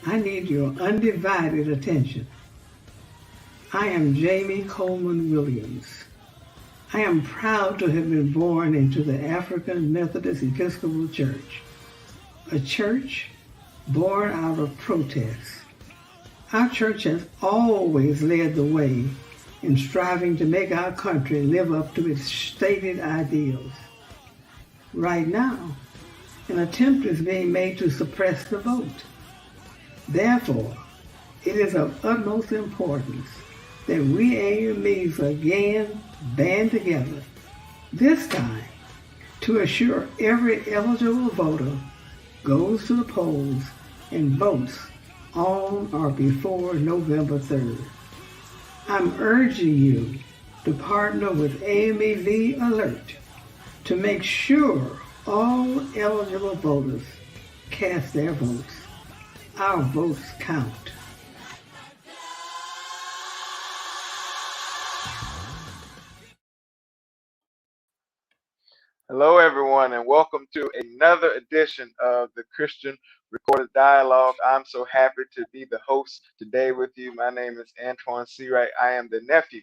I need your undivided attention. I am Jamie Coleman Williams. I am proud to have been born into the African Methodist Episcopal Church, a church born out of protest. Our church has always led the way in striving to make our country live up to its stated ideals. Right now, an attempt is being made to suppress the vote. Therefore, it is of utmost importance that we AMEs again band together, this time to assure every eligible voter goes to the polls and votes on or before November 3rd. I'm urging you to partner with AME Lead Alert to make sure all eligible voters cast their votes. Our votes count. Hello, everyone, and welcome to another edition of the Christian Recorded Dialogue. I'm so happy to be the host today with you. My name is Antoine C. Wright. I am the nephew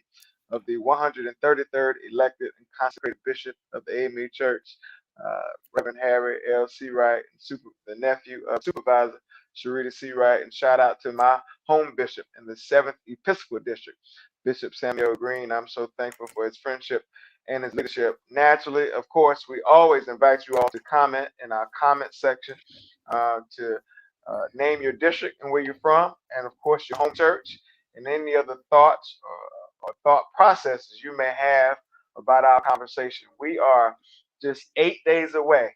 of the 133rd elected and consecrated bishop of the AME Church, Reverend Harry L. C. Wright, and the nephew of Supervisor Sharita C. Wright. And shout out to my home bishop in the 7th Episcopal District, Bishop Samuel Green. I'm so thankful for his friendship and his leadership. Naturally, of course, we always invite you all to comment in our comment section, to name your district and where you're from, and of course your home church, and any other thoughts or thought processes you may have about our conversation. We are just 8 days away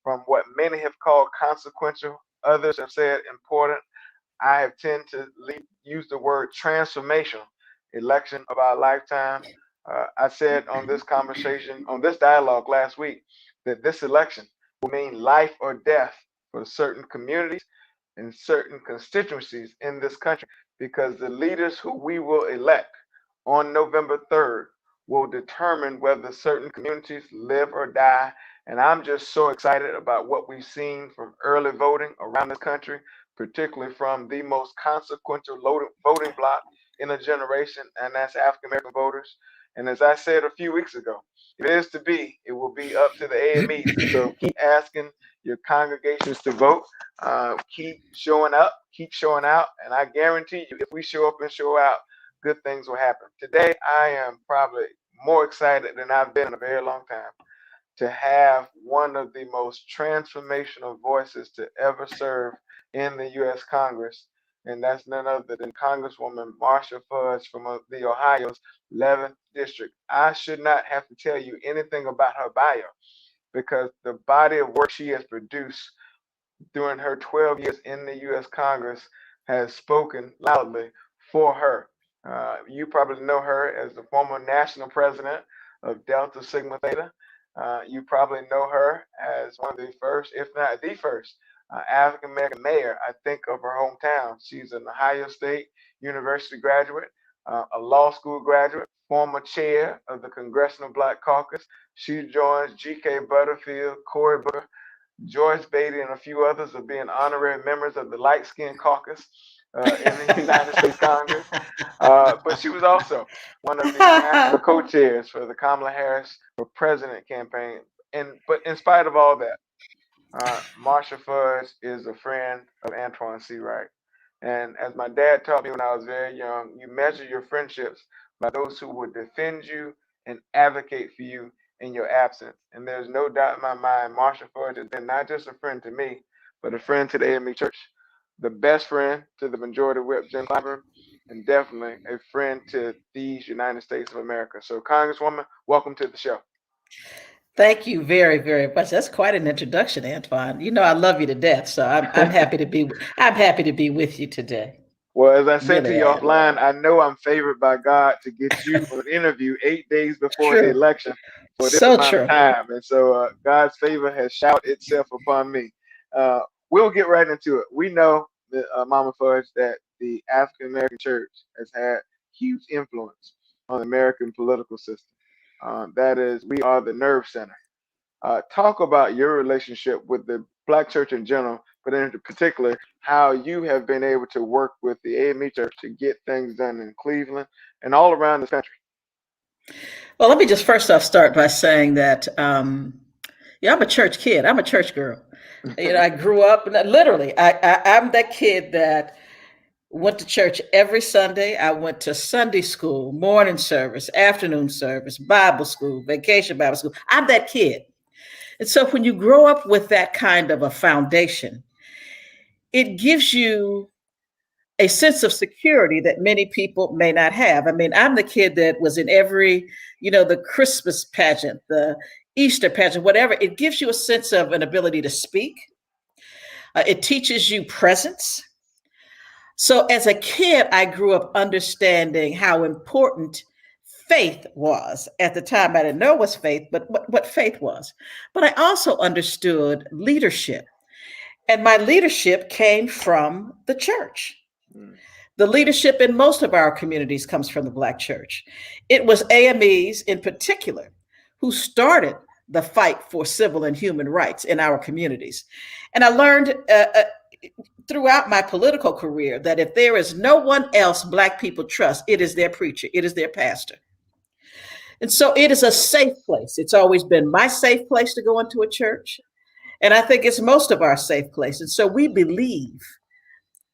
from what many have called consequential, others have said important. I have tend to use the word transformational election of our lifetime. I said on this conversation, on this dialogue last week, that this election will mean life or death for certain communities and certain constituencies in this country, because the leaders who we will elect on November 3rd will determine whether certain communities live or die. And I'm just so excited about what we've seen from early voting around this country, particularly from the most consequential voting bloc in a generation, and that's African American voters. And as I said a few weeks ago, if it is to be, it will be up to the AMEs. And so keep asking your congregations to vote. Keep showing up, keep showing out. And I guarantee you, if we show up and show out, good things will happen. Today, I am probably more excited than I've been in a very long time to have one of the most transformational voices to ever serve in the U.S. Congress, and that's none other than Congresswoman Marcia Fudge from the Ohio's 11th District. I should not have to tell you anything about her bio, because the body of work she has produced during her 12 years in the U.S. Congress has spoken loudly for her. You probably know her as the former national president of Delta Sigma Theta. You probably know her as one of the first, if not the first, African American mayor, I think, of her hometown. She's an Ohio State University graduate, a law school graduate, former chair of the Congressional Black Caucus. She joins G.K. Butterfield, Cory Booker, Joyce Beatty, and a few others of being honorary members of the Light Skin Caucus in the United States Congress. But she was also one of the national co-chairs for the Kamala Harris for President campaign. But in spite of all that, Marcia Fudge is a friend of Antoine C. Wright. And as my dad taught me when I was very young, you measure your friendships by those who will defend you and advocate for you in your absence. And there's no doubt in my mind, Marcia Fudge has been not just a friend to me, but a friend to the AME Church, the best friend to the Majority Whip, Jim Clyburn, and definitely a friend to these United States of America. So, Congresswoman, welcome to the show. Thank you very, very much. That's quite an introduction, Antoine. You know I love you to death, so I'm happy to be with you today. Well, as I said to Really you am. offline, I know I'm favored by God to get you an interview 8 days before the True. election for this So amount of true. time. And so God's favor has showered itself upon me. Uh, we'll get right into it. We know, that, Mama Fudge, that the African American church has had huge influence on the American political system. That is, we are the nerve center. Talk about your relationship with the Black church in general, but in particular, how you have been able to work with the AME Church to get things done in Cleveland and all around this country. Well, let me just first off start by saying that, yeah, I'm a church kid. I'm a church girl. I grew up, literally, I'm that kid that went to church every Sunday. I went to Sunday school, morning service, afternoon service, Bible school, vacation Bible school. I'm that kid. And so when you grow up with that kind of a foundation, it gives you a sense of security that many people may not have. I mean, I'm the kid that was in every, the Christmas pageant, the Easter pageant, whatever. It gives you a sense of an ability to speak. It teaches you presence. So as a kid, I grew up understanding how important faith was. At the time, I didn't know it was faith, but what faith was. But I also understood leadership. And my leadership came from the church. The leadership in most of our communities comes from the Black church. It was AMEs in particular who started the fight for civil and human rights in our communities. And I learned throughout my political career that if there is no one else Black people trust, it is their preacher, it is their pastor. And so it is a safe place. It's always been my safe place to go into a church. And I think it's most of our safe place. And so we believe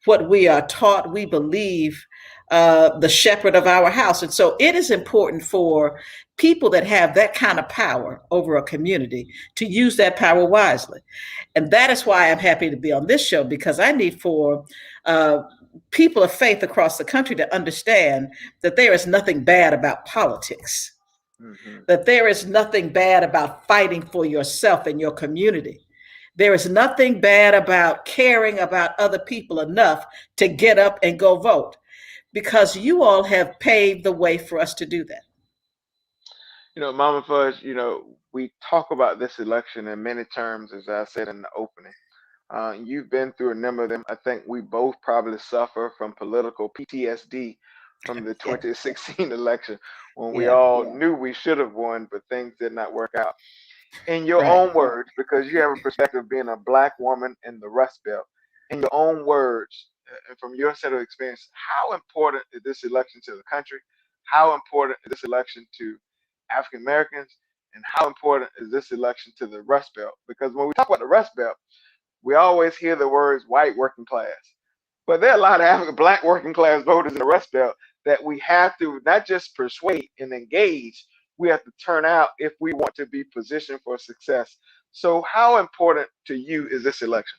what we are taught. We believe the shepherd of our house. And so it is important for people that have that kind of power over a community to use that power wisely. And that is why I'm happy to be on this show, because I need for people of faith across the country to understand that there is nothing bad about politics, that there is nothing bad about fighting for yourself and your community. There is nothing bad about caring about other people enough to get up and go vote, because you all have paved the way for us to do that. Mama Fudge, we talk about this election in many terms, as I said in the opening. You've been through a number of them. I think we both probably suffer from political PTSD from the 2016 election, when we all knew we should have won, but things did not work out. In your own words, because you have a perspective of being a Black woman in the Rust Belt, in your own words, and from your set of experience, how important is this election to the country? How important is this election to African Americans? And how important is this election to the Rust Belt? Because when we talk about the Rust Belt, we always hear the words white working class. But there are a lot of Black working class voters in the Rust Belt that we have to not just persuade and engage, we have to turn out if we want to be positioned for success. So how important to you is this election?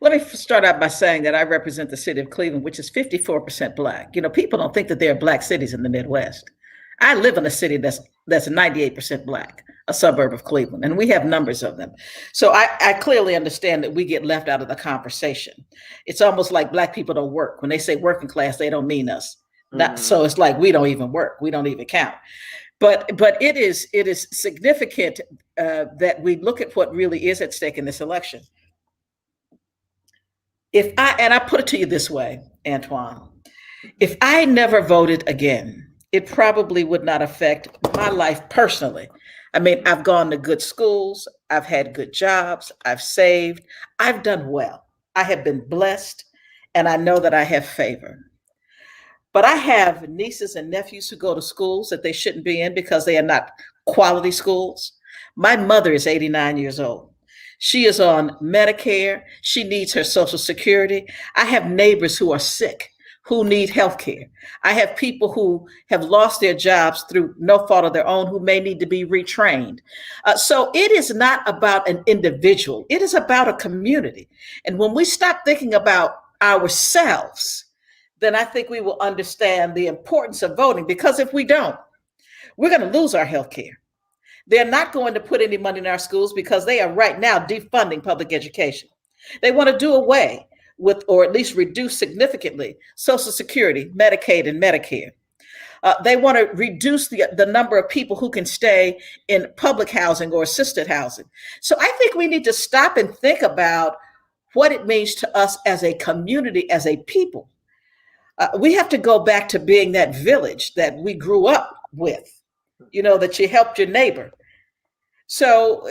Let me start out by saying that I represent the city of Cleveland, which is 54% Black. People don't think that there are Black cities in the Midwest. I live in a city that's 98% Black, a suburb of Cleveland, and we have numbers of them. So I clearly understand that we get left out of the conversation. It's almost like Black people don't work. When they say working class, they don't mean us. So it's like we don't even work. We don't even count. But it is significant that we look at what really is at stake in this election. I put it to you this way, Antoine, if I never voted again, it probably would not affect my life personally. I mean, I've gone to good schools, I've had good jobs, I've saved, I've done well. I have been blessed, and I know that I have favor. But I have nieces and nephews who go to schools that they shouldn't be in because they are not quality schools. My mother is 89 years old. She is on Medicare. She needs her Social Security. I have neighbors who are sick, who need health care. I have people who have lost their jobs through no fault of their own, who may need to be retrained. So it is not about an individual. It is about a community. And when we stop thinking about ourselves, then I think we will understand the importance of voting, because if we don't, we're going to lose our health care. They're not going to put any money in our schools because they are right now defunding public education. They want to do away with, or at least reduce significantly, Social Security, Medicaid, and Medicare. They want to reduce the number of people who can stay in public housing or assisted housing. So I think we need to stop and think about what it means to us as a community, as a people. We have to go back to being that village that we grew up with, that you helped your neighbor. So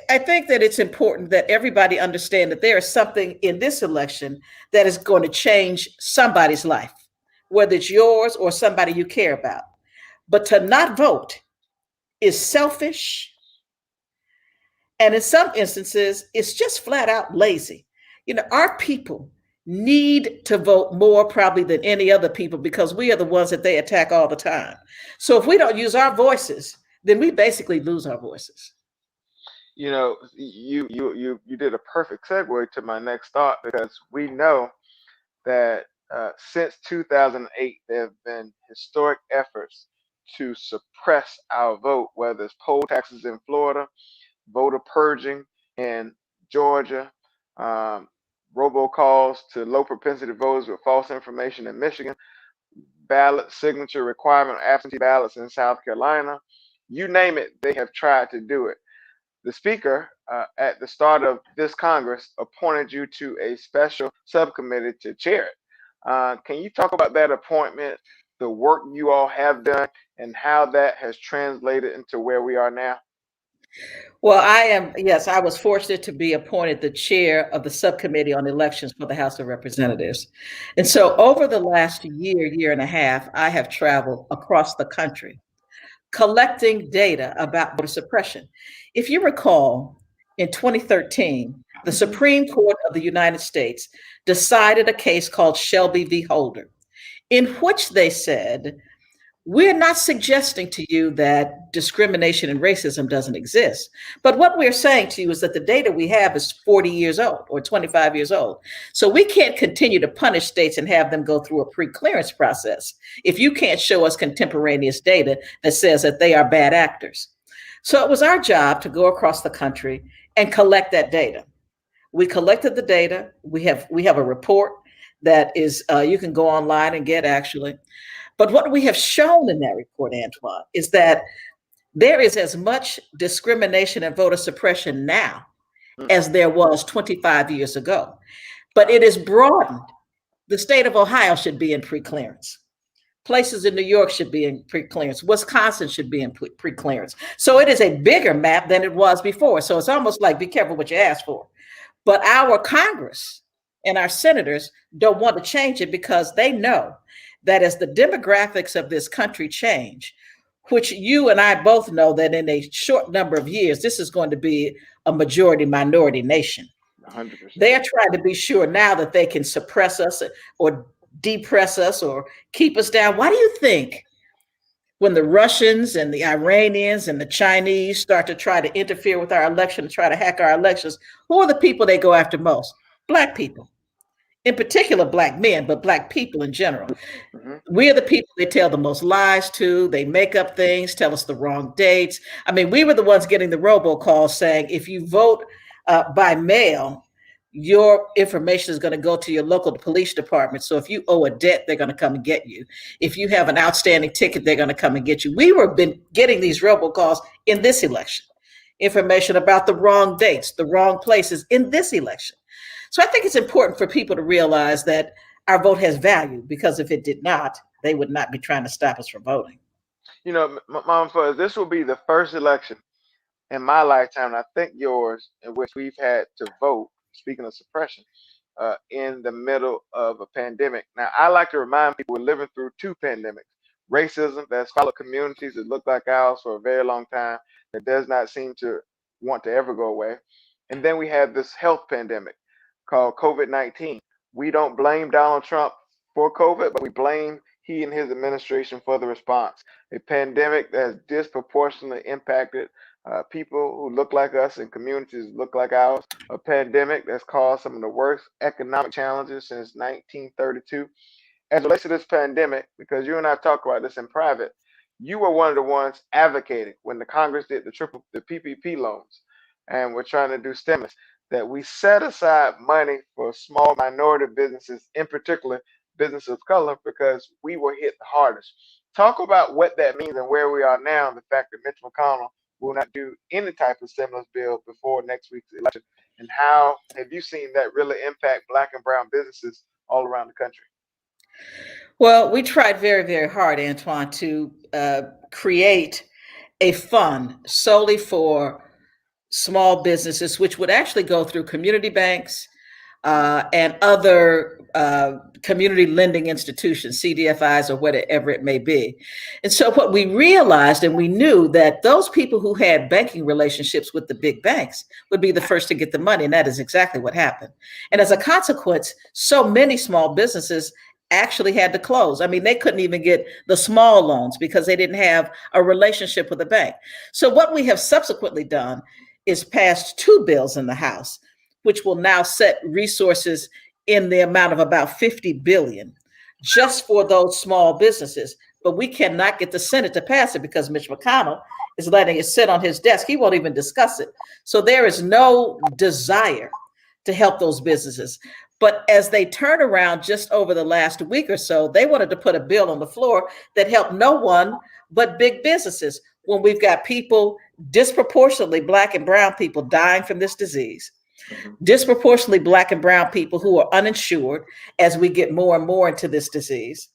I think that it's important that everybody understand that there is something in this election that is going to change somebody's life, whether it's yours or somebody you care about. But to not vote is selfish. And in some instances, it's just flat out lazy. Our people need to vote more probably than any other people because we are the ones that they attack all the time. So if we don't use our voices, then we basically lose our voices. You did a perfect segue to my next thought, because we know that since 2008 there have been historic efforts to suppress our vote, whether it's poll taxes in Florida, voter purging in Georgia, um, robocalls to low propensity voters with false information in Michigan, ballot signature requirement on absentee ballots in South Carolina. You name it, they have tried to do it. The Speaker, at the start of this Congress, appointed you to a special subcommittee to chair it. Can you talk about that appointment, the work you all have done, and how that has translated into where we are now? Well, yes, I was fortunate to be appointed the chair of the subcommittee on elections for the House of Representatives. And so over the last year and a half, I have traveled across the country collecting data about voter suppression. If you recall, in 2013, the Supreme Court of the United States decided a case called Shelby v. Holder, in which they said, we're not suggesting to you that discrimination and racism doesn't exist. But what we're saying to you is that the data we have is 40 years old or 25 years old. So we can't continue to punish states and have them go through a pre-clearance process if you can't show us contemporaneous data that says that they are bad actors. So it was our job to go across the country and collect that data. We collected the data. We have a report that is you can go online and get, actually. But what we have shown in that report, Antoine, is that there is as much discrimination and voter suppression now as there was 25 years ago. But it is broadened. The state of Ohio should be in preclearance. Places in New York should be in preclearance. Wisconsin should be in preclearance. So it is a bigger map than it was before. So it's almost like, be careful what you ask for. But our Congress and our senators don't want to change it because they know that as the demographics of this country change, which you and I both know that in a short number of years, this is going to be a majority minority nation. 100%. They are trying to be sure now that they can suppress us or depress us or keep us down. Why do you think when the Russians and the Iranians and the Chinese start to try to interfere with our election, to try to hack our elections, who are the people they go after most? Black people. In particular, Black men, but Black people in general. Mm-hmm. We are the people they tell the most lies to. They make up things, tell us the wrong dates. I mean, we were the ones getting the robocalls saying, if you vote by mail, your information is going to go to your local police department. So if you owe a debt, they're going to come and get you. If you have an outstanding ticket, they're going to come and get you. We were been getting these robocalls in this election, information about the wrong dates, the wrong places in this election. So I think it's important for people to realize that our vote has value, because if it did not, they would not be trying to stop us from voting. Mom Fudge, this will be the first election in my lifetime, and I think yours, in which we've had to vote, speaking of suppression, in the middle of a pandemic. Now, I like to remind people we're living through two pandemics. Racism that's followed communities that look like ours for a very long time, that does not seem to want to ever go away. And then we have this health pandemic called COVID-19. We don't blame Donald Trump for COVID, but we blame he and his administration for the response. A pandemic that has disproportionately impacted people who look like us and communities that look like ours. A pandemic that's caused some of the worst economic challenges since 1932. As it relates to this pandemic, because you and I talked about this in private, you were one of the ones advocating when the Congress did the PPP loans and we're trying to do stimulus, that we set aside money for small minority businesses, in particular businesses of color, because we were hit the hardest. Talk about what that means and where we are now, and the fact that Mitch McConnell will not do any type of stimulus bill before next week's election. And how have you seen that really impact Black and brown businesses all around the country? Well, we tried very, very hard, Antoine, to create a fund solely for small businesses, which would actually go through community banks and other community lending institutions, CDFIs or whatever it may be. And so what we realized, and we knew that those people who had banking relationships with the big banks would be the first to get the money. And that is exactly what happened. And as a consequence, so many small businesses actually had to close. I mean, they couldn't even get the small loans because they didn't have a relationship with the bank. So what we have subsequently done is passed two bills in the House, which will now set resources in the amount of about 50 billion just for those small businesses. But we cannot get the Senate to pass it because Mitch McConnell is letting it sit on his desk. He won't even discuss it. So there is no desire to help those businesses. But as they turn around just over the last week or so, they wanted to put a bill on the floor that helped no one but big businesses when we've got people, disproportionately Black and brown people, dying from this disease. Disproportionately Black and brown people who are uninsured as we get more and more into this disease.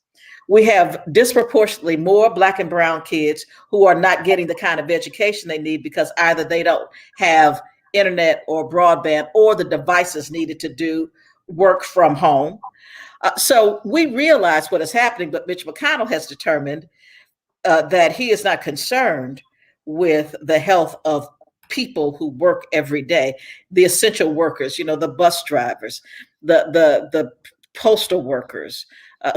We have disproportionately more Black and brown kids who are not getting the kind of education they need because either they don't have internet or broadband or the devices needed to do work from home. So we realize what is happening, but Mitch McConnell has determined that he is not concerned with the health of people who work every day, the essential workers, the bus drivers, the postal workers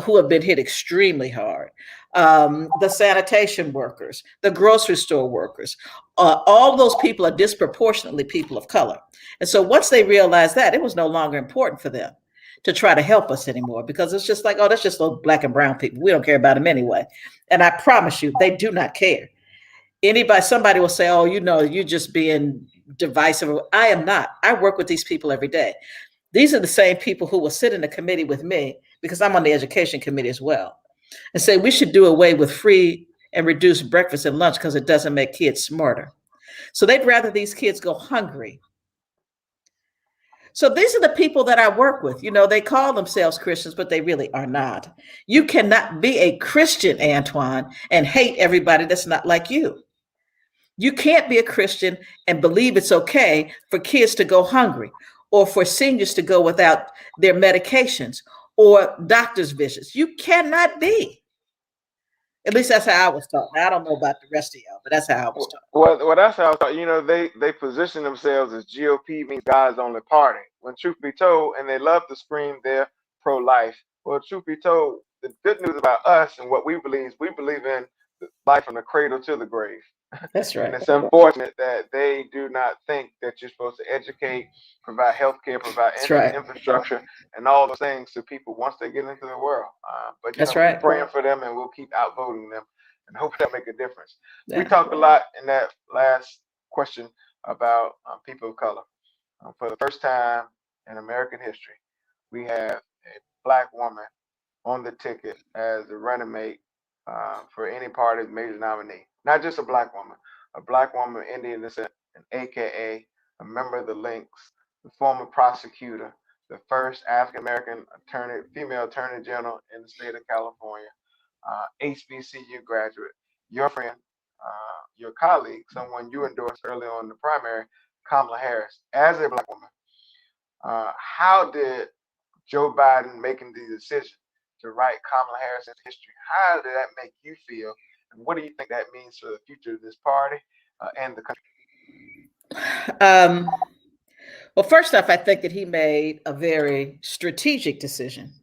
who have been hit extremely hard, the sanitation workers, the grocery store workers. All those people are disproportionately people of color. And so once they realized that, it was no longer important for them to try to help us anymore because it's just like, oh, that's just those Black and brown people. We don't care about them anyway. And I promise you, they do not care. Somebody will say, oh, you're just being divisive. I am not. I work with these people every day. These are the same people who will sit in the committee with me because I'm on the education committee as well and say we should do away with free and reduced breakfast and lunch because it doesn't make kids smarter. So they'd rather these kids go hungry. So these are the people that I work with. They call themselves Christians, but they really are not. You cannot be a Christian, Antoine, and hate everybody that's not like you. You can't be a Christian and believe it's okay for kids to go hungry or for seniors to go without their medications or doctor's visits. You cannot be. At least that's how I was taught. Now, I don't know about the rest of y'all, but that's how I was taught. Well, that's how I was taught. They position themselves as GOP means God's only party. When truth be told, and they love to scream they're pro-life. Well, truth be told, the good news about us and what we believe in life from the cradle to the grave. That's right. And it's unfortunate that they do not think that you're supposed to educate, provide healthcare, provide infrastructure, and all those things to people once they get into the world. But that's right. We're praying for them, and we'll keep outvoting them, and hope that make a difference. Yeah. We talked a lot in that last question about people of color. For the first time in American history, we have a Black woman on the ticket as a running mate for any party's major nominee. Not just a Black woman Indian descent, an AKA, a member of the Links, the former prosecutor, the first African-American female attorney general in the state of California, HBCU graduate, your friend, your colleague, someone you endorsed early on in the primary, Kamala Harris, as a Black woman. How did Joe Biden making the decision to write Kamala Harris into history, how did that make you feel? And what do you think that means for the future of this party and the country? Well, first off, I think that he made a very strategic decision.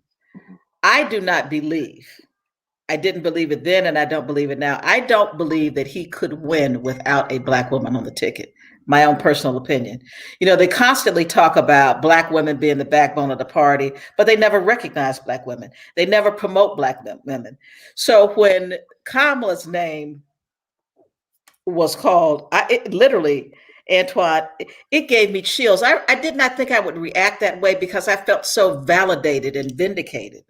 I didn't believe it then, and I don't believe it now. I don't believe that he could win without a Black woman on the ticket. My own personal opinion. They constantly talk about Black women being the backbone of the party, but they never recognize Black women. They never promote Black women. So when Kamala's name was called, literally, Antoine, it gave me chills. I did not think I would react that way because I felt so validated and vindicated.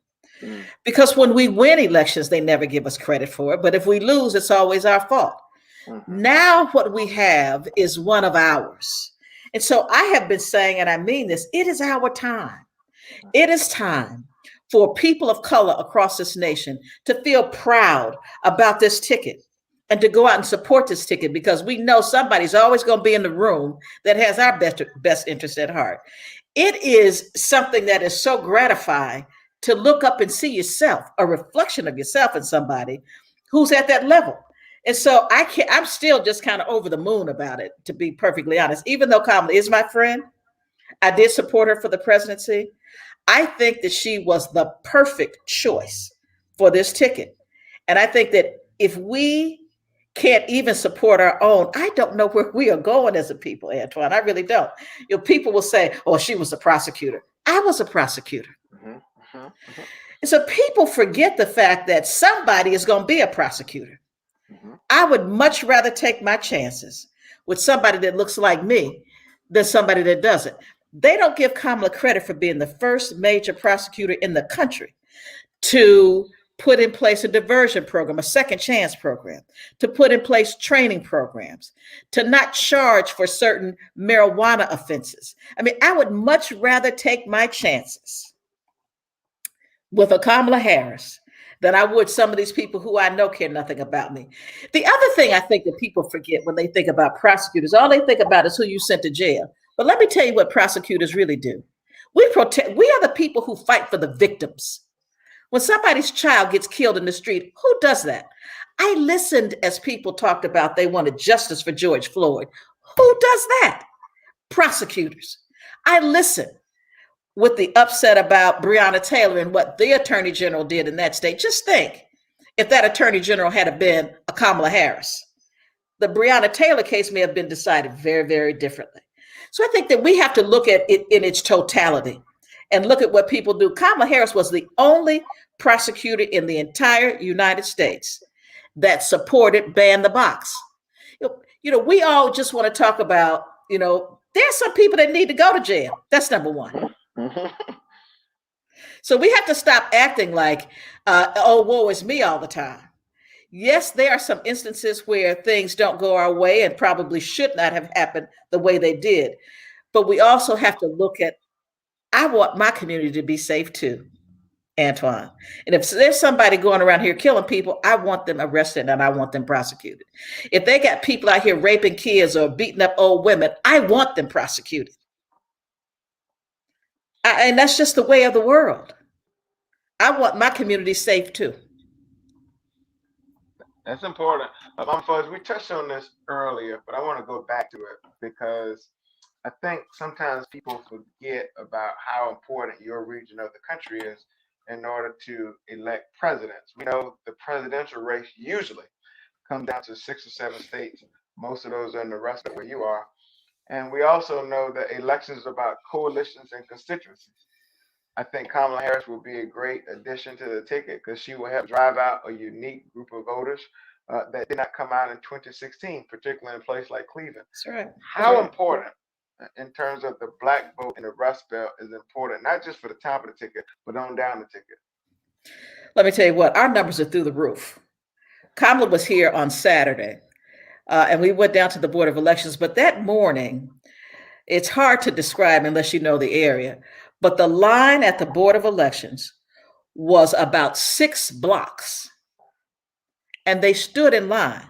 Because when we win elections, they never give us credit for it. But if we lose, it's always our fault. Now what we have is one of ours. And so I have been saying, and I mean this, it is our time. It is time for people of color across this nation to feel proud about this ticket. and to go out and support this ticket, because we know somebody's always going to be in the room that has our best interest at heart. It is something that is so gratifying to look up and see yourself, a reflection of yourself in somebody who's at that level. And so I'm still just kind of over the moon about it, to be perfectly honest. Even though Kamala is my friend, I did support her for the presidency. I think that she was the perfect choice for this ticket. And I think that if we can't even support our own, I don't know where we are going as a people, Antoine. I really don't. People will say, oh, she was a prosecutor. I was a prosecutor. Mm-hmm, mm-hmm, mm-hmm. And so people forget the fact that somebody is going to be a prosecutor. Mm-hmm. I would much rather take my chances with somebody that looks like me than somebody that doesn't. They don't give Kamala credit for being the first major prosecutor in the country to put in place a diversion program, a second chance program, to put in place training programs, to not charge for certain marijuana offenses. I mean, I would much rather take my chances with a Kamala Harris than I would some of these people who I know care nothing about me. The other thing I think that people forget when they think about prosecutors, all they think about is who you sent to jail. But let me tell you what prosecutors really do. We are the people who fight for the victims. When somebody's child gets killed in the street, who does that? I listened as people talked about they wanted justice for George Floyd. Who does that? Prosecutors. I listened with the upset about Breonna Taylor and what the attorney general did in that state. Just think if that attorney general had been a Kamala Harris. The Breonna Taylor case may have been decided very, very differently. So I think that we have to look at it in its totality and look at what people do. Kamala Harris was the only prosecutor in the entire United States that supported ban the box. We all just want to talk about, there's some people that need to go to jail. That's number one. Mm-hmm. So we have to stop acting like, oh, woe is me all the time. Yes, there are some instances where things don't go our way and probably should not have happened the way they did. But we also have to look at, I want my community to be safe too, Antoine. And if there's somebody going around here killing people, I want them arrested and I want them prosecuted. If they got people out here raping kids or beating up old women, I want them prosecuted. And that's just the way of the world. I want my community safe too. That's important. Mama Fudge, we touched on this earlier, but I want to go back to it because I think sometimes people forget about how important your region of the country is in order to elect presidents. We know the presidential race usually comes down to 6 or 7 states. Most of those are in the rest of where you are. And we also know that elections are about coalitions and constituencies. I think Kamala Harris will be a great addition to the ticket because she will help drive out a unique group of voters that did not come out in 2016, particularly in a place like Cleveland. That's right. How important, in terms of the black vote in the Rust Belt, is important, not just for the top of the ticket, but on down the ticket? Let me tell you what, our numbers are through the roof. Kamala was here on Saturday, and we went down to the Board of Elections. But that morning, it's hard to describe unless you know the area. But the line at the Board of Elections was about 6 blocks, and they stood in line.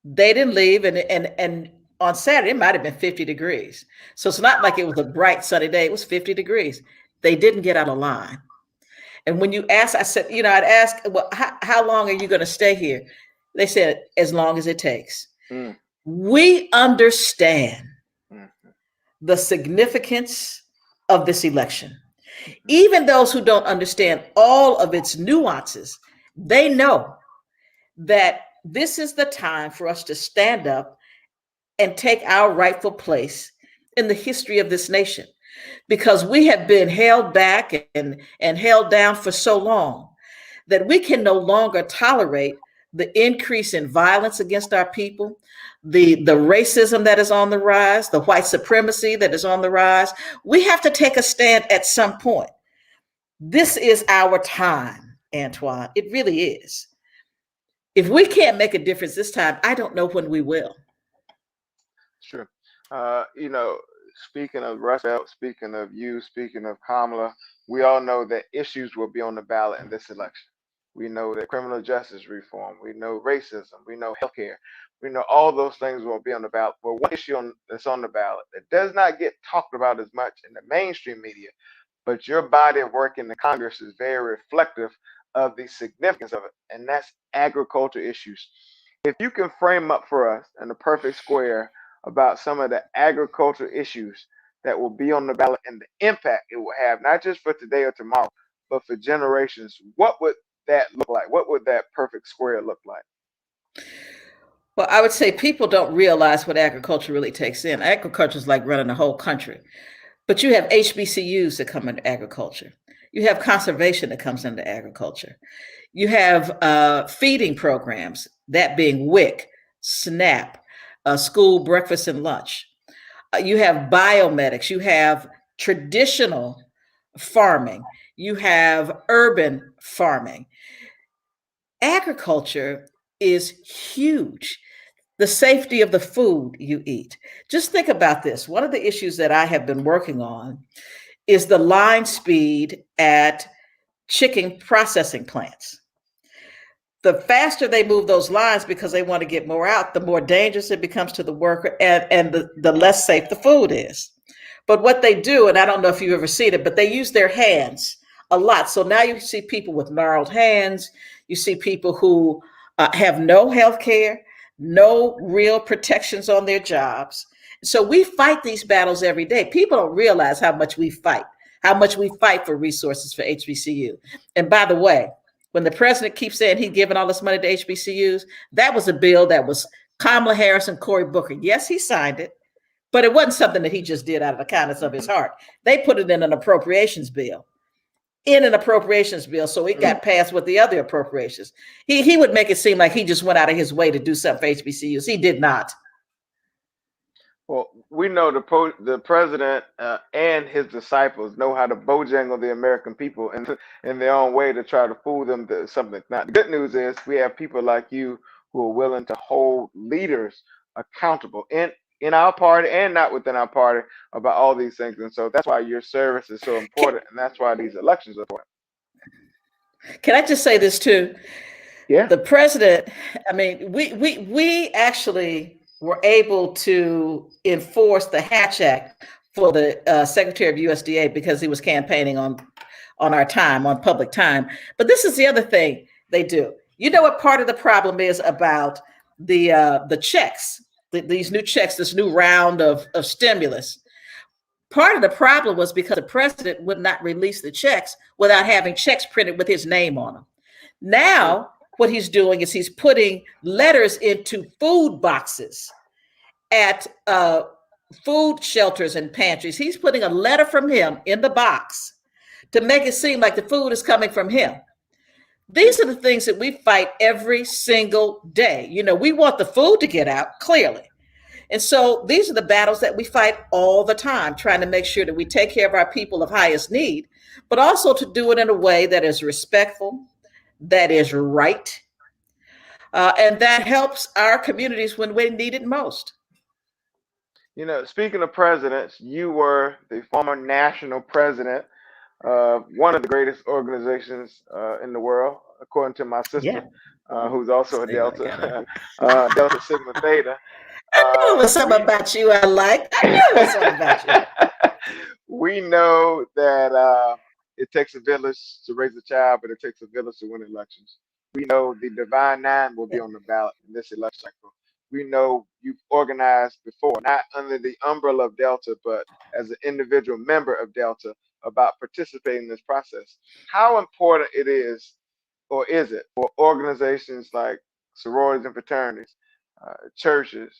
They didn't leave, and on Saturday it might have been 50 degrees. So it's not like it was a bright sunny day. It was 50 degrees. They didn't get out of line. And when you asked, I said, I'd ask, well, how long are you going to stay here? They said, as long as it takes. Mm. We understand Mm-hmm. the significance of this election. Even those who don't understand all of its nuances, they know that this is the time for us to stand up and take our rightful place in the history of this nation, because we have been held back and held down for so long that we can no longer tolerate the increase in violence against our people, the racism that is on the rise, the white supremacy that is on the rise. We have to take a stand at some point. This is our time, Antoine. It really is. If we can't make a difference this time, I don't know when we will. Sure. Speaking of Rust Belt, speaking of you, speaking of Kamala, we all know that issues will be on the ballot in this election. We know that criminal justice reform. We know racism. We know healthcare. We know all those things will be on the ballot. But one issue that's on the ballot that does not get talked about as much in the mainstream media, but your body of work in the Congress is very reflective of the significance of it, and that's agriculture issues. If you can frame up for us in a perfect square about some of the agriculture issues that will be on the ballot and the impact it will have, not just for today or tomorrow, but for generations, what would that look like? What would that perfect square look like? Well, I would say people don't realize what agriculture really takes in. Agriculture is like running a whole country. But you have HBCUs that come into agriculture. You have conservation that comes into agriculture. You have feeding programs, that being WIC, SNAP, school breakfast and lunch. You have biomedics. You have traditional farming. You have urban farming. Agriculture is huge. The safety of the food you eat. Just think about this. One of the issues that I have been working on is the line speed at chicken processing plants. The faster they move those lines because they want to get more out, the more dangerous it becomes to the worker and the less safe the food is. But what they do, and I don't know if you've ever seen it, but they use their hands a lot. So now you see people with gnarled hands. You see people who have no health care, no real protections on their jobs. So we fight these battles every day. People don't realize how much we fight for resources for HBCU. And by the way, when the president keeps saying he's giving all this money to HBCUs, that was a bill that was Kamala Harris and Cory Booker. Yes, he signed it, but it wasn't something that he just did out of the kindness of his heart. They put it in an appropriations bill. So it got passed with the other appropriations. He would make it seem like he just went out of his way to do something for HBCUs. He did not. Well, we know the president and his disciples know how to bojangle the American people in their own way to try to fool them to something. Now, the good news is we have people like you who are willing to hold leaders accountable in our party and not within our party about all these things. And so that's why your service is so important, and that's why these elections are important. Can I just say this too? Yeah. The president, I mean, we actually were able to enforce the Hatch Act for the Secretary of USDA because he was campaigning on our time, on public time. But this is the other thing they do. You know what part of the problem is about the checks, these new checks, this new round of stimulus? Part of the problem was because the president would not release the checks without having checks printed with his name on them. Now, what he's doing is he's putting letters into food boxes at food shelters and pantries. He's putting a letter from him in the box to make it seem like the food is coming from him. These are the things that we fight every single day. You know, we want the food to get out, clearly. And so these are the battles that we fight all the time, trying to make sure that we take care of our people of highest need, but also to do it in a way that is respectful, that is right, and that helps our communities when we need it most. You know, speaking of presidents, you were the former national president of one of the greatest organizations in the world, according to my sister, who's also a Delta, Delta Sigma Theta. I knew it was something about you I liked. I knew it was something about you. We know that it takes a village to raise a child, but it takes a village to win elections. We know the Divine Nine will be on the ballot in this election cycle. We know you've organized before, not under the umbrella of Delta, but as an individual member of Delta about participating in this process. How important it is, or is it, for organizations like sororities and fraternities, churches,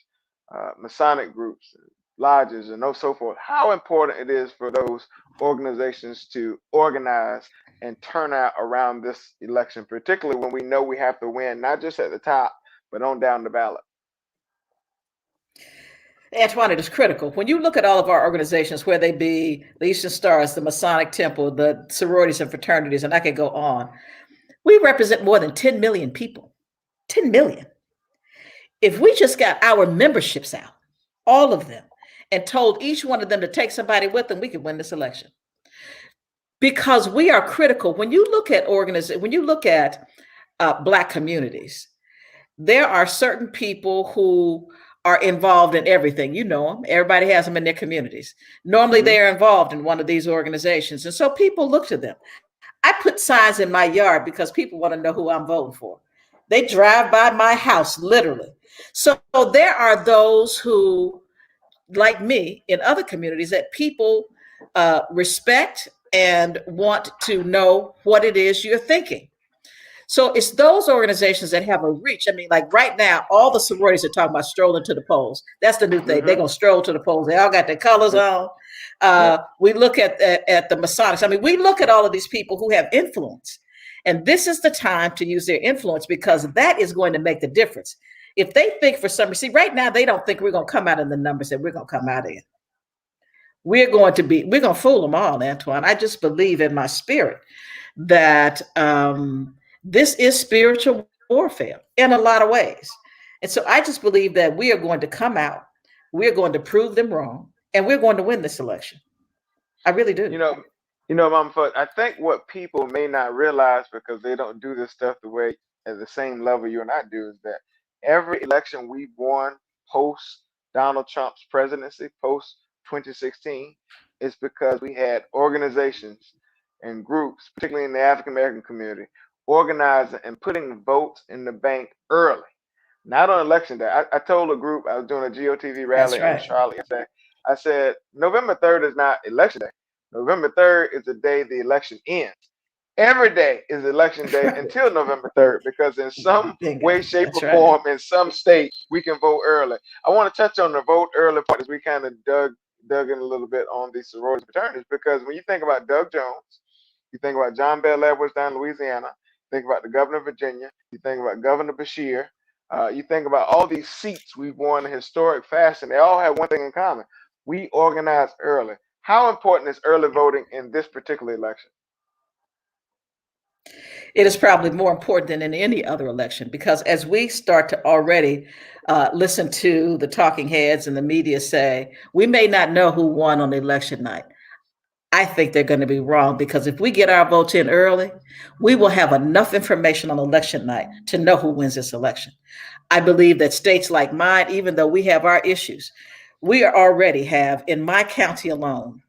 Masonic groups, lodges, and so forth, how important it is for those organizations to organize and turn out around this election, particularly when we know we have to win, not just at the top, but on down the ballot. Antoine, it is critical. When you look at all of our organizations, where they be the Eastern Stars, the Masonic Temple, the sororities and fraternities, and I could go on, we represent more than 10 million people. 10 million. If we just got our memberships out, all of them, and told each one of them to take somebody with them, we could win this election. Because we are critical. When you look at Black communities. There are certain people who are involved in everything. You know them. Everybody has them in their communities. Normally, Mm-hmm. they are involved in one of these organizations. And so people look to them. I put signs in my yard because people want to know who I'm voting for. They drive by my house, literally. So there are those who, like me, in other communities that people respect and want to know what it is you're thinking. So it's those organizations that have a reach. I mean, like right now, all the sororities are talking about strolling to the polls. That's the new thing. They're Mm-hmm. gonna stroll to the polls. They all got their colors on. Yep. We look at the Masonics. I mean, we look at all of these people who have influence, and this is the time to use their influence because that is going to make the difference. If they think for some reason, right now they don't think we're gonna come out in the numbers that we're gonna come out in. We're gonna fool them all, Antoine. I just believe in my spirit that this is spiritual warfare in a lot of ways. And so I just believe that we are going to come out, we're going to prove them wrong, and we're going to win this election. I really do. You know, Mama Fudge, I think what people may not realize because they don't do this stuff the way at the same level you and I do is that every election we've won post Donald Trump's presidency, post 2016, is because we had organizations and groups, particularly in the African American community, organizing and putting votes in the bank early. Not on election day. I told a group I was doing a GOTV That's rally in right. Charlotte yesterday. I said November 3rd is not election day. November 3rd is the day the election ends. Every day is election day until November 3rd because in some Bingo. way, shape, That's or right. form, in some state, we can vote early. I want to touch on the vote early part as we kind of dug in a little bit on the sororities and fraternities because when you think about Doug Jones, you think about John Bell Edwards down in Louisiana, you think about the governor of Virginia, you think about Governor Bashir, you think about all these seats we've won in historic fashion. They all have one thing in common. We organize early. How important is early voting in this particular election? It is probably more important than in any other election because as we start to already listen to the talking heads and the media say, we may not know who won on election night. I think they're going to be wrong because if we get our votes in early, we will have enough information on election night to know who wins this election. I believe that states like mine, even though we have our issues, we already have in my county alone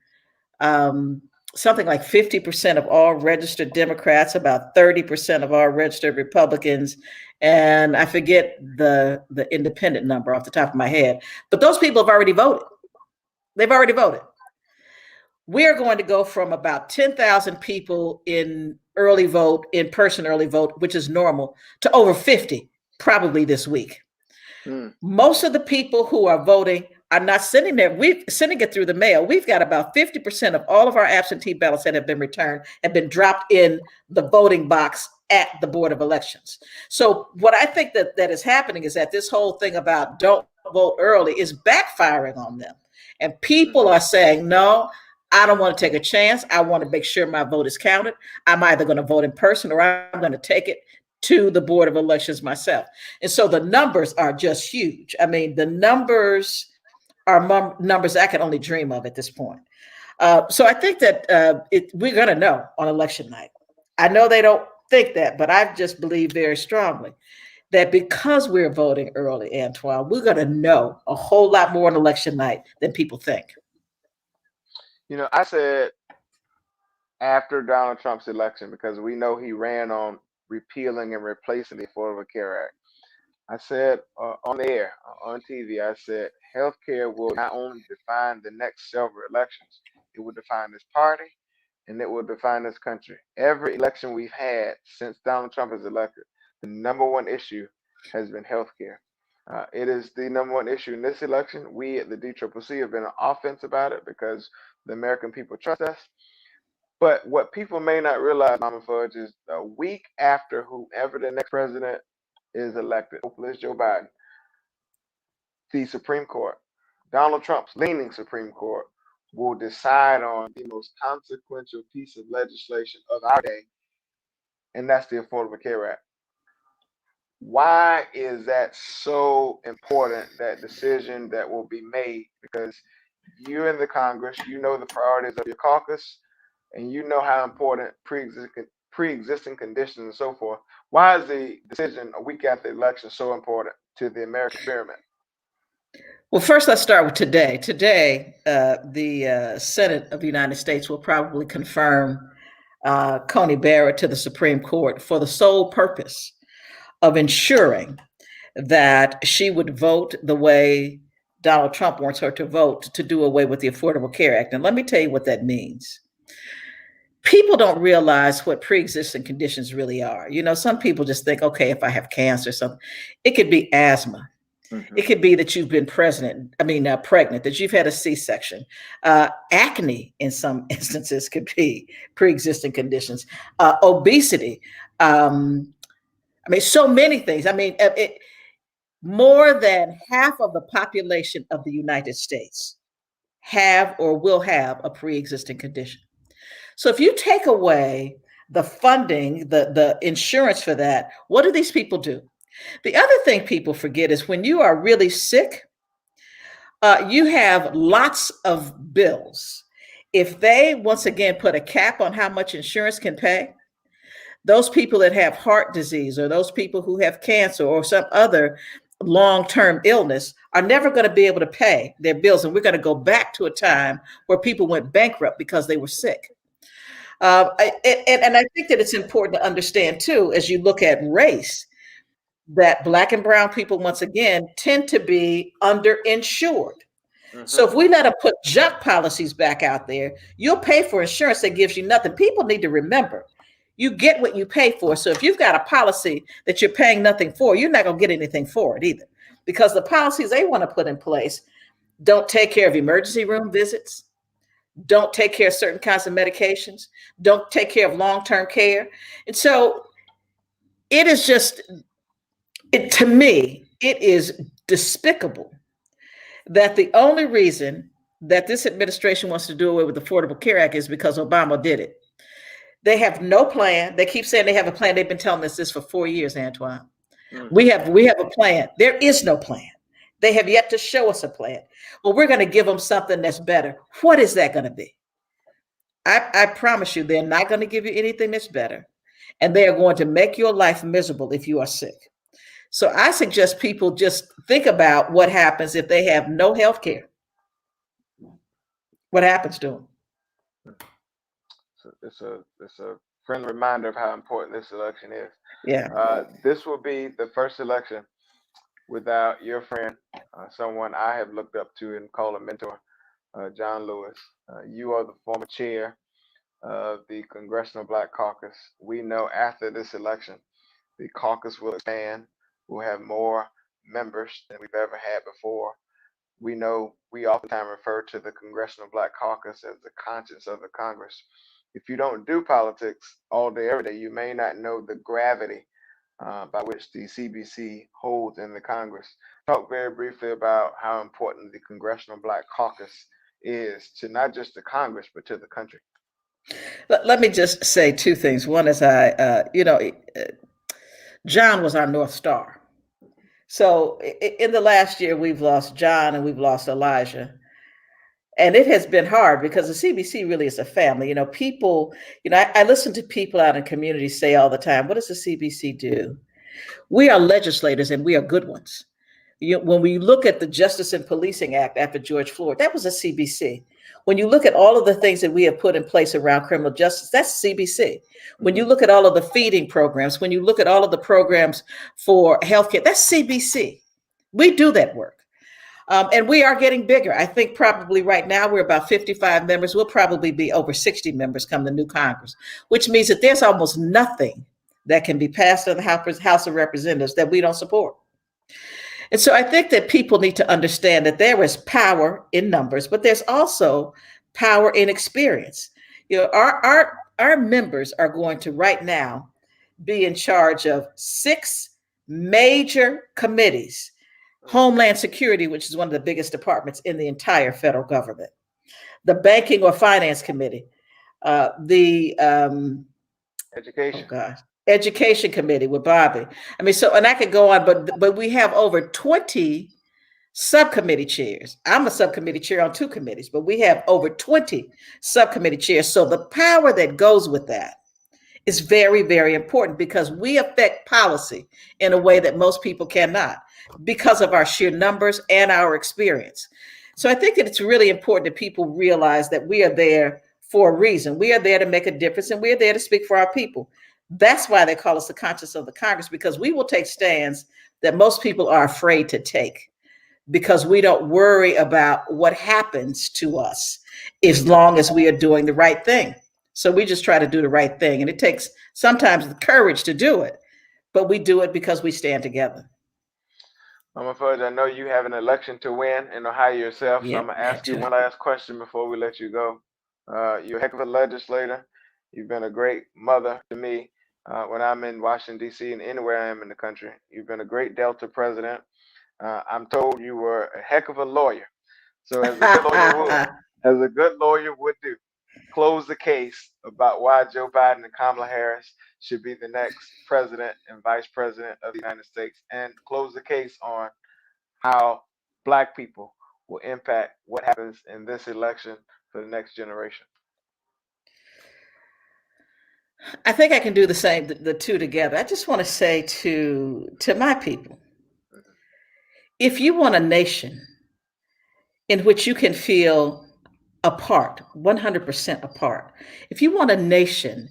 um, something like 50% of all registered Democrats, about 30% of all registered Republicans, and I forget the independent number off the top of my head. But those people have already voted. They've already voted. We're going to go from about 10,000 people in early vote, in person early vote, which is normal, to over 50 probably this week. Hmm. Most of the people who are voting are not sending there. We're sending it through the mail. We've got about 50% of all of our absentee ballots that have been returned have been dropped in the voting box at the Board of Elections. So what I think that is happening is that this whole thing about don't vote early is backfiring on them. And people Mm-hmm. are saying, no, I don't want to take a chance. I want to make sure my vote is counted. I'm either going to vote in person or I'm going to take it to the Board of Elections myself. And so the numbers are just huge. I mean, the numbers are numbers I can only dream of at this point. So I think that we're going to know on election night. I know they don't think that, but I just believe very strongly that because we're voting early, Antoine, we're going to know a whole lot more on election night than people think. I said after Donald Trump's election because we know he ran on repealing and replacing the Affordable Care Act. I said on the air, on TV, I said healthcare will not only define the next several elections, it will define this party and it will define this country. Every election we've had since Donald Trump is elected, the number one issue has been healthcare. It is the number one issue in this election. We at the DCCC have been on offense about it because the American people trust us. But what people may not realize, Mama Fudge, is a week after whoever the next president is elected, hopefully it's Joe Biden, the Supreme Court, Donald Trump's leaning Supreme Court, will decide on the most consequential piece of legislation of our day, and that's the Affordable Care Act. Why is that so important, that decision that will be made? Because you're in the Congress, you know the priorities of your caucus, and you know how important pre-existing conditions and so forth. Why is the decision a week after the election so important to the American experiment? Well, first, let's start with today. Today, the Senate of the United States will probably confirm Coney Barrett to the Supreme Court for the sole purpose of ensuring that she would vote the way Donald Trump wants her to vote to do away with the Affordable Care Act. And let me tell you what that means. People don't realize what pre-existing conditions really are. You know, some people just think, okay, if I have cancer or something, it could be asthma. It could be that you've been pregnant, that you've had a C-section. Acne, in some instances, could be pre-existing conditions. Obesity. So many things. More than half of the population of the United States have or will have a pre-existing condition. So if you take away the funding, the insurance for that, what do these people do? The other thing people forget is when you are really sick, you have lots of bills. If they, once again, put a cap on how much insurance can pay, those people that have heart disease or those people who have cancer or some other long-term illness are never going to be able to pay their bills. And we're going to go back to a time where people went bankrupt because they were sick. And I think that it's important to understand, too, as you look at race, that Black and brown people, once again, tend to be underinsured. So if we let them put junk policies back out there, you'll pay for insurance that gives you nothing. People need to remember, you get what you pay for. So if you've got a policy that you're paying nothing for, you're not going to get anything for it either, because the policies they want to put in place don't take care of emergency room visits, don't take care of certain kinds of medications, don't take care of long-term care. And so it is just, to me, it is despicable that the only reason that this administration wants to do away with the Affordable Care Act is because Obama did it. They have no plan. They keep saying they have a plan. They've been telling us this for 4 years, Antoine. We have a plan. There is no plan. They have yet to show us a plan. Well, we're going to give them something that's better. What is that going to be? I promise you, they're not going to give you anything that's better. And they are going to make your life miserable if you are sick. So I suggest people just think about what happens if they have no health care. What happens to them? So it's a friendly reminder of how important this election is. Yeah. This will be the first election without your friend, someone I have looked up to and called a mentor, John Lewis. You are the former chair of the Congressional Black Caucus. We know after this election, the caucus will expand. We'll have more members than we've ever had before. We know we oftentimes refer to the Congressional Black Caucus as the conscience of the Congress. If you don't do politics all day, every day, you may not know the gravity by which the CBC holds in the Congress. Talk very briefly about how important the Congressional Black Caucus is to not just the Congress, but to the country. Let me just say two things. One is John was our North Star. So in the last year, we've lost John and we've lost Elijah. And it has been hard because the CBC really is a family. People, I listen to people out in communities say all the time, what does the CBC do? We are legislators and we are good ones. When we look at the Justice and Policing Act after George Floyd, that was a CBC. When you look at all of the things that we have put in place around criminal justice, that's CBC. When you look at all of the feeding programs, when you look at all of the programs for healthcare, that's CBC. We do that work. And we are getting bigger. I think probably right now we're about 55 members. We'll probably be over 60 members come the new Congress, which means that there's almost nothing that can be passed in the House of Representatives that we don't support. And so I think that people need to understand that there is power in numbers, but there's also power in experience. Our members are going to right now be in charge of 6 major committees. Homeland Security, which is one of the biggest departments in the entire federal government, the Banking or Finance Committee, the Education Committee with Bobby. And I could go on, but we have over 20 subcommittee chairs. I'm a subcommittee chair on 2 committees, but we have over 20 subcommittee chairs. So the power that goes with that is very, very important because we affect policy in a way that most people cannot because of our sheer numbers and our experience. So I think that it's really important that people realize that we are there for a reason. We are there to make a difference and we are there to speak for our people. That's why they call us the conscience of the Congress, because we will take stands that most people are afraid to take because we don't worry about what happens to us as long as we are doing the right thing. So we just try to do the right thing. And it takes sometimes the courage to do it, but we do it because we stand together. Mama Fudge, I know you have an election to win in Ohio yourself, so I'm Yep, going to had ask you to. one last question before we let you go. You're a heck of a legislator. You've been a great mother to me when I'm in Washington, D.C., and anywhere I am in the country. You've been a great Delta president. I'm told you were a heck of a lawyer. So as a good lawyer would do, close the case about why Joe Biden and Kamala Harris should be the next president and vice president of the United States, and close the case on how Black people will impact what happens in this election for the next generation. I think I can do the same, the two together. I just want to say to my people, if you want a nation in which you can feel apart, 100% apart, if you want a nation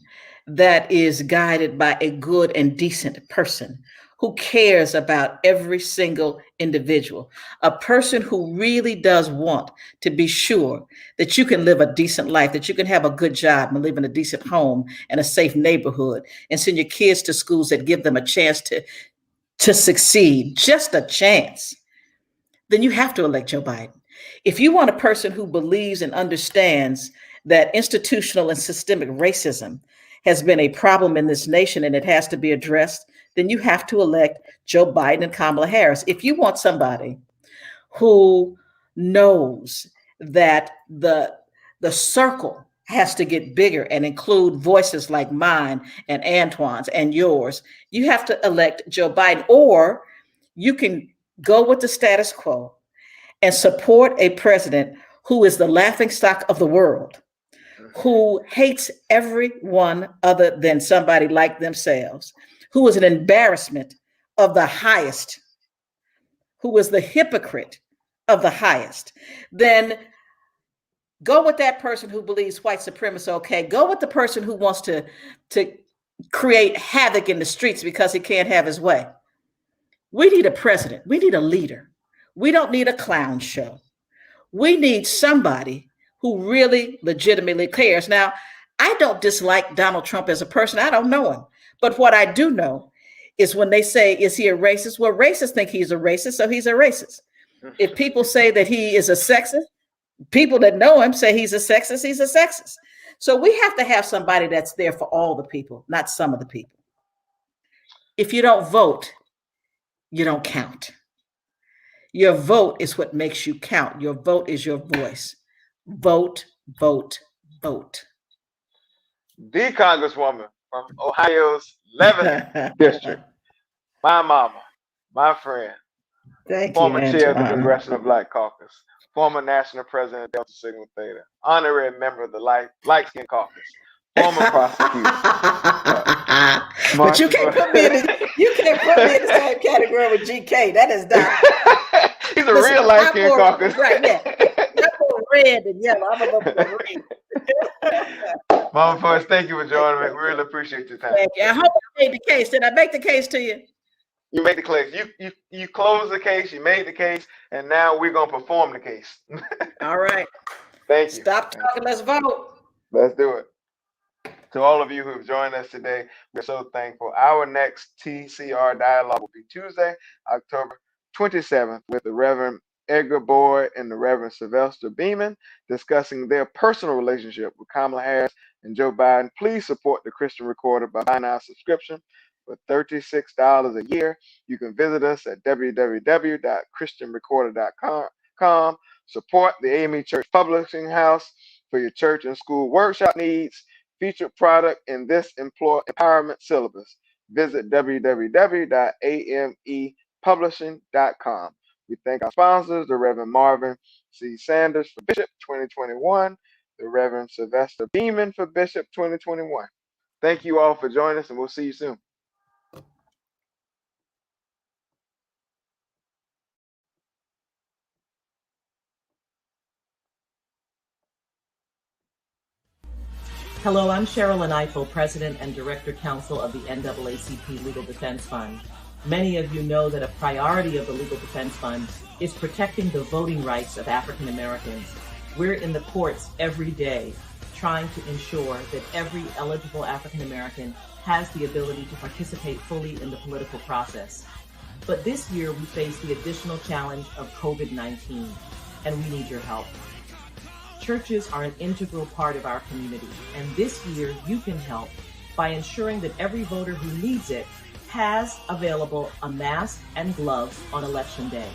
that is guided by a good and decent person who cares about every single individual, a person who really does want to be sure that you can live a decent life, that you can have a good job and live in a decent home and a safe neighborhood and send your kids to schools that give them a chance to succeed, just a chance, then you have to elect Joe Biden. If you want a person who believes and understands that institutional and systemic racism has been a problem in this nation and it has to be addressed, then you have to elect Joe Biden and Kamala Harris. If you want somebody who knows that the circle has to get bigger and include voices like mine and Antoine's and yours, you have to elect Joe Biden. Or you can go with the status quo and support a president who is the laughingstock of the world, who hates everyone other than somebody like themselves, who is an embarrassment of the highest, who is the hypocrite of the highest, then go with that person who believes white supremacy. Okay, go with the person who wants to create havoc in the streets because he can't have his way. We need a president. We need a leader. We don't need a clown show. We need somebody who really legitimately cares. Now, I don't dislike Donald Trump as a person. I don't know him. But what I do know is when they say, is he a racist? Well, racists think he's a racist, so he's a racist. If people say that he is a sexist, people that know him say he's a sexist, he's a sexist. So we have to have somebody that's there for all the people, not some of the people. If you don't vote, you don't count. Your vote is what makes you count. Your vote is your voice. Vote, vote, vote. The Congresswoman from Ohio's 11th district, my mama, my friend, Thank you, former chair of the Antoine. Congressional Black Caucus, former national president of Delta Sigma Theta, honorary member of the Light Skin Caucus, former prosecutor. But you can't put me in the same category with GK. That is not. He's a real light skin caucus. Right, yeah. I'm more red and yellow. I'm a little more red. Mama Fudge, thank you for joining me. We really appreciate your time. Thank you. I hope I made the case. Did I make the case to you? You made the case. You closed the case. You made the case, and now we're gonna perform the case. All right. Thank you. Stop talking. Let's vote. Let's do it. To all of you who have joined us today, we're so thankful. Our next TCR dialogue will be Tuesday, October 27th, with the Reverend Edgar Boyd and the Reverend Sylvester Beeman discussing their personal relationship with Kamala Harris and Joe Biden. Please support the Christian Recorder by buying our subscription for $36 a year. You can visit us at www.christianrecorder.com. Support the AME Church Publishing House for your church and school workshop needs. Featured product in this employee empowerment syllabus. Visit www.amepublishing.com. We thank our sponsors, the Reverend Marvin C. Sanders for Bishop 2021, the Reverend Sylvester Beeman for Bishop 2021. Thank you all for joining us, and we'll see you soon. Hello, I'm Cheryl Eiffel, President and Director Counsel of the NAACP Legal Defense Fund. Many of you know that a priority of the Legal Defense Fund is protecting the voting rights of African Americans. We're in the courts every day trying to ensure that every eligible African American has the ability to participate fully in the political process. But this year we face the additional challenge of COVID-19, and we need your help. Churches are an integral part of our community, and this year you can help by ensuring that every voter who needs it has available a mask and gloves on Election Day.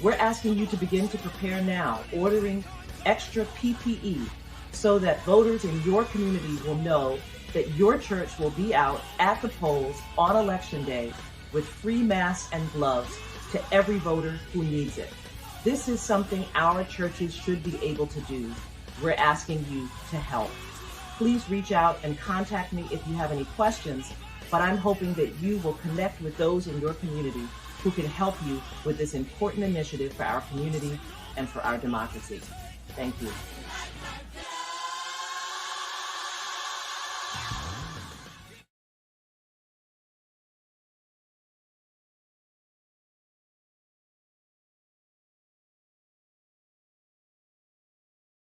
We're asking you to begin to prepare now, ordering extra PPE so that voters in your community will know that your church will be out at the polls on Election Day with free masks and gloves to every voter who needs it. This is something our churches should be able to do. We're asking you to help. Please reach out and contact me if you have any questions, but I'm hoping that you will connect with those in your community who can help you with this important initiative for our community and for our democracy. Thank you.